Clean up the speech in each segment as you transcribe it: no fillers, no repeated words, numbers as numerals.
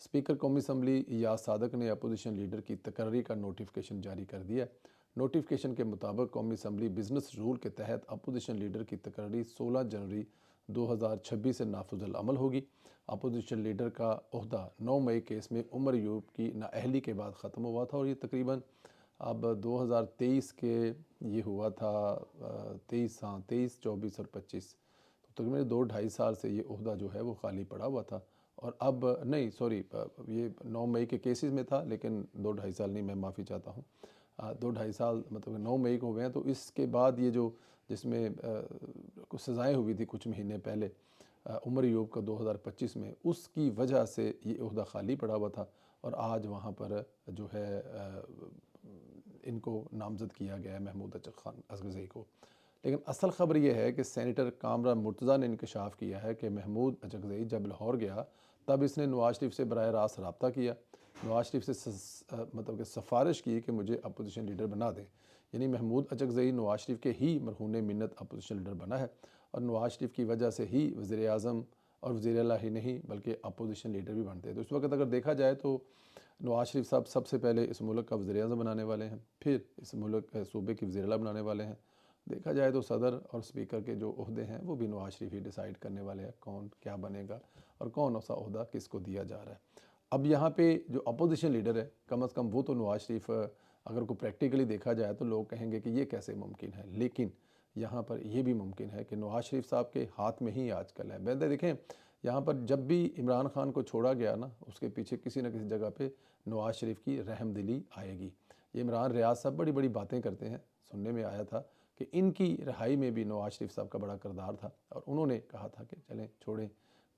Speaker قومی assembly یاس صادق نے opposition leader کی تقرری کا نوٹیفیکیشن جاری کر دیا ہے۔ نوٹیفیکیشن کے مطابق قومی اسمبلی بزنس رول کے تحت اپوزیشن لیڈر کی تقرری 16 جنوری 2026 سے نافذ العمل ہوگی۔ اپوزیشن لیڈر کا عہدہ 9 مئی کیس میں عمر ایوب کی نااہلی کے بعد ختم ہوا تھا، اور یہ تقریباً اب 2023 کے یہ ہوا تھا 23 24 اور 25، تو تقریباً 2-2.5 سال سے یہ عہدہ جو ہے وہ خالی پڑا ہوا تھا۔ اور اب نہیں سوری یہ 9 مئی کے کیسز میں تھا، لیکن 2-2.5 سال نہیں، میں معافی چاہتا ہوں، 2-2.5 سال مطلب 9 مئی کو ہو گئے ہیں۔ تو اس کے بعد یہ جو جس میں کچھ سزائیں ہوئی تھی کچھ مہینے پہلے عمر ایوب کا 2025 میں، اس کی وجہ سے یہ عہدہ خالی پڑا ہوا تھا، اور آج وہاں پر جو ہے ان کو نامزد کیا گیا ہے محمود خان اچکزئی کو۔ لیکن اصل خبر یہ ہے کہ سینیٹر کامران مرتضیٰ نے انکشاف کیا ہے کہ محمود اچکزئی جب لاہور گیا تب اس نے نواز شریف سے براہ راست رابطہ کیا، نواز شریف سے مطلب کہ سفارش کی کہ مجھے اپوزیشن لیڈر بنا دیں۔ یعنی محمود اچکزئی نواز شریف کے ہی مرہون منت اپوزیشن لیڈر بنا ہے، اور نواز شریف کی وجہ سے ہی وزیر اعظم اور وزیر اعلیٰ ہی نہیں بلکہ اپوزیشن لیڈر بھی بنتے ہیں۔ تو اس وقت اگر دیکھا جائے تو نواز شریف صاحب سب سے پہلے اس ملک کا وزیر اعظم بنانے والے ہیں، پھر اس ملک صوبے کی وزیر اعلیٰ بنانے والے ہیں۔ دیکھا جائے تو صدر اور اسپیکر کے جو عہدے ہیں وہ بھی نواز شریف ہی ڈیسائیڈ کرنے والے ہیں کون کیا بنے گا اور کون سا عہدہ کس کو دیا جا رہا ہے۔ اب یہاں پہ جو اپوزیشن لیڈر ہے کم از کم وہ تو نواز شریف اگر کو پریکٹیکلی دیکھا جائے تو لوگ کہیں گے کہ یہ کیسے ممکن ہے، لیکن یہاں پر یہ بھی ممکن ہے کہ نواز شریف صاحب کے ہاتھ میں ہی آج کل ہے۔ بہتر دیکھیں یہاں پر جب بھی عمران خان کو چھوڑا گیا نا، اس کے پیچھے کسی نہ کسی جگہ پہ نواز شریف کی رحم دلی آئے گی۔ یہ عمران ریاض صاحب بڑی بڑی باتیں کرتے ہیں، سننے میں آیا تھا کہ ان کی رہائی میں بھی نواز شریف صاحب کا بڑا کردار تھا، اور انہوں نے کہا تھا کہ چلیں چھوڑیں،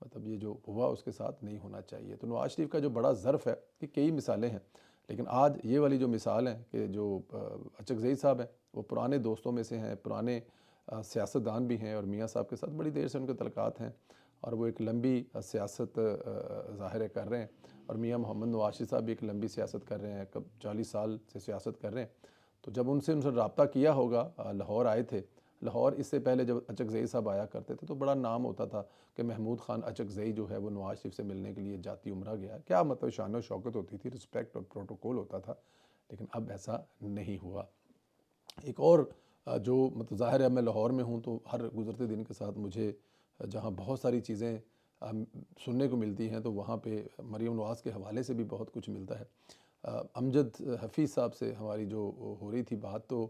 مطلب یہ جو ہوا اس کے ساتھ نہیں ہونا چاہیے۔ تو نواز شریف کا جو بڑا ظرف ہے کہ کئی مثالیں ہیں، لیکن آج یہ والی جو مثال ہے کہ جو اچکزئی صاحب ہیں وہ پرانے دوستوں میں سے ہیں، پرانے سیاستدان بھی ہیں، اور میاں صاحب کے ساتھ بڑی دیر سے ان کے تعلقات ہیں، اور وہ ایک لمبی سیاست ظاہر کر رہے ہیں، اور میاں محمد نواز شریف صاحب بھی ایک لمبی سیاست کر رہے ہیں، 40 سال سے سیاست کر رہے ہیں۔ تو جب ان سے رابطہ کیا ہوگا، لاہور آئے تھے، لاہور اس سے پہلے جب اچکزئی صاحب آیا کرتے تھے تو بڑا نام ہوتا تھا کہ محمود خان اچکزئی جو ہے وہ نواز شریف سے ملنے کے لیے جاتی عمرہ گیا، کیا مطلب شان و شوکت ہوتی تھی، رسپیکٹ اور پروٹوکول ہوتا تھا، لیکن اب ایسا نہیں ہوا۔ ایک اور جو مطلب ظاہر ہے میں لاہور میں ہوں تو ہر گزرتے دن کے ساتھ مجھے جہاں بہت ساری چیزیں سننے کو ملتی ہیں تو وہاں پہ مریم نواز کے حوالے سے بھی بہت کچھ ملتا ہے۔ امجد حفیظ صاحب سے ہماری جو ہو رہی تھی بات، تو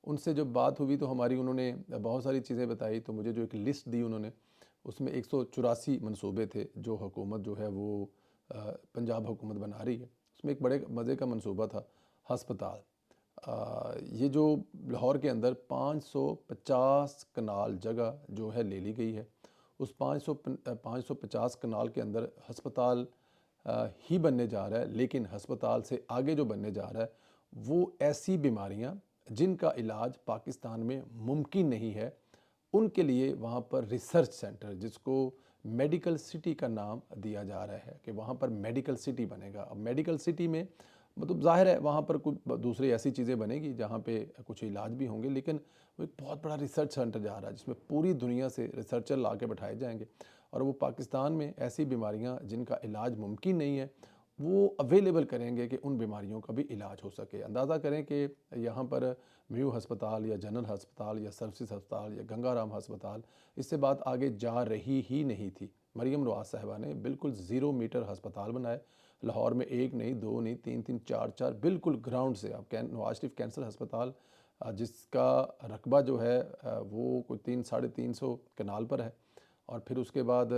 ان سے جب بات ہوئی تو ہماری انہوں نے بہت ساری چیزیں بتائی، تو مجھے جو ایک لسٹ دی انہوں نے، اس میں 184 منصوبے تھے جو حکومت جو ہے وہ پنجاب حکومت بنا رہی ہے۔ اس میں ایک بڑے مزے کا منصوبہ تھا ہسپتال۔ یہ جو لاہور کے اندر 550 کنال جگہ جو ہے لے لی گئی ہے، اس 550 کنال کے اندر ہسپتال ہی بننے جا رہا ہے، لیکن ہسپتال سے آگے جو بننے جا رہا ہے وہ ایسی بیماریاں جن کا علاج پاکستان میں ممکن نہیں ہے، ان کے لیے وہاں پر ریسرچ سینٹر، جس کو میڈیکل سٹی کا نام دیا جا رہا ہے کہ وہاں پر میڈیکل سٹی بنے گا۔ اب میڈیکل سٹی میں مطلب ظاہر ہے وہاں پر کچھ دوسری ایسی چیزیں بنے گی جہاں پہ کچھ علاج بھی ہوں گے، لیکن وہ ایک بہت بڑا ریسرچ سینٹر جا رہا ہے جس میں پوری دنیا سے ریسرچر لا کے بٹھائے جائیں گے، اور وہ پاکستان میں ایسی بیماریاں جن کا علاج ممکن نہیں ہے وہ اویلیبل کریں گے کہ ان بیماریوں کا بھی علاج ہو سکے۔ اندازہ کریں کہ یہاں پر میو ہسپتال یا جنرل ہسپتال یا سروسز ہسپتال یا گنگا رام ہسپتال، اس سے بات آگے جا رہی ہی نہیں تھی۔ مریم نواز صاحبہ نے بالکل 0 میٹر ہسپتال بنائے، لاہور میں 1 نہیں 2 نہیں 3 3 4 4 بالکل گراؤنڈ سے۔ اب نواز شریف کینسر ہسپتال جس کا رقبہ جو ہے وہ کوئی 300-350 کنال پر ہے، اور پھر اس کے بعد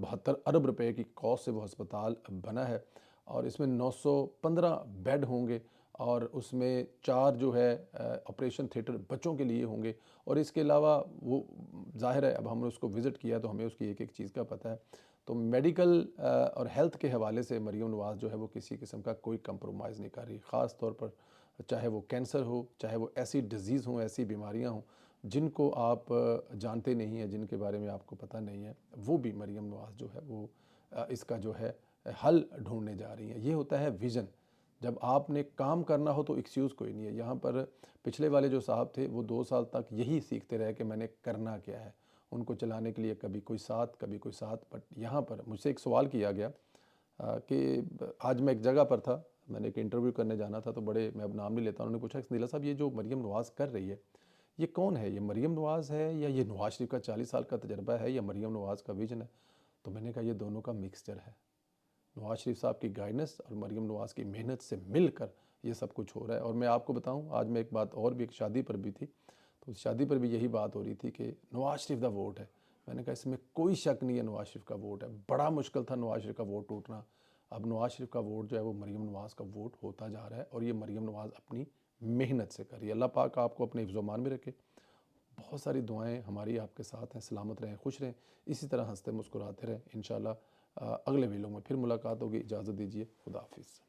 72 ارب روپے کی کاسٹ سے وہ ہسپتال بنا ہے، اور اس میں 915 بیڈ ہوں گے، اور اس میں 4 جو ہے آپریشن تھیٹر بچوں کے لیے ہوں گے، اور اس کے علاوہ وہ ظاہر ہے اب ہم نے اس کو وزٹ کیا تو ہمیں اس کی ایک ایک چیز کا پتہ ہے۔ تو میڈیکل اور ہیلتھ کے حوالے سے مریم نواز جو ہے وہ کسی قسم کا کوئی کمپرومائز نہیں کر رہی، خاص طور پر چاہے وہ کینسر ہو، چاہے وہ ایسی ڈیزیز ہوں، ایسی بیماریاں ہوں جن کو آپ جانتے نہیں ہیں، جن کے بارے میں آپ کو پتہ نہیں ہے، وہ بھی مریم نواز جو ہے وہ اس کا جو ہے حل ڈھونڈنے جا رہی ہیں۔ یہ ہوتا ہے ویژن۔ جب آپ نے کام کرنا ہو تو ایکسکیوز کوئی نہیں ہے۔ یہاں پر پچھلے والے جو صاحب تھے وہ 2 سال تک یہی سیکھتے رہے کہ میں نے کرنا کیا ہے، ان کو چلانے کے لیے کبھی کوئی ساتھ کبھی کوئی ساتھ، بٹ یہاں پر مجھ سے ایک سوال کیا گیا کہ آج میں ایک جگہ پر تھا، میں نے ایک انٹرویو کرنے جانا تھا، تو بڑے، میں اب نام نہیں لیتا، انہوں نے پوچھا کہ نیلا صاحب یہ جو مریم نواز کر رہی ہے یہ کون ہے؟ یہ مریم نواز ہے یا یہ نواز شریف کا 40 سال کا تجربہ ہے یا مریم نواز کا ویژن ہے؟ تو میں نے کہا یہ دونوں کا مکسچر ہے، نواز شریف صاحب کی گائیڈنس اور مریم نواز کی محنت سے مل کر یہ سب کچھ ہو رہا ہے۔ اور میں آپ کو بتاؤں، آج میں ایک بات اور بھی، ایک شادی پر بھی تھی، تو اس شادی پر بھی یہی بات ہو رہی تھی کہ نواز شریف دا ووٹ ہے۔ میں نے کہا اس میں کوئی شک نہیں ہے، نواز شریف کا ووٹ ہے، بڑا مشکل تھا نواز شریف کا ووٹ ٹوٹنا، اب نواز شریف کا ووٹ جو ہے وہ مریم نواز کا ووٹ ہوتا جا رہا ہے، اور یہ مریم نواز اپنی محنت سے کر رہی ہے۔ اللہ پاک آپ کو اپنے حفظ و امان میں رکھے۔ بہت ساری دعائیں ہماری آپ کے ساتھ ہیں، سلامت رہیں، خوش رہیں، اسی طرح ہنستے مسکراتے رہیں۔ انشاءاللہ اگلے ویلوں میں پھر ملاقات ہوگی، اجازت دیجیے، خدا حافظ۔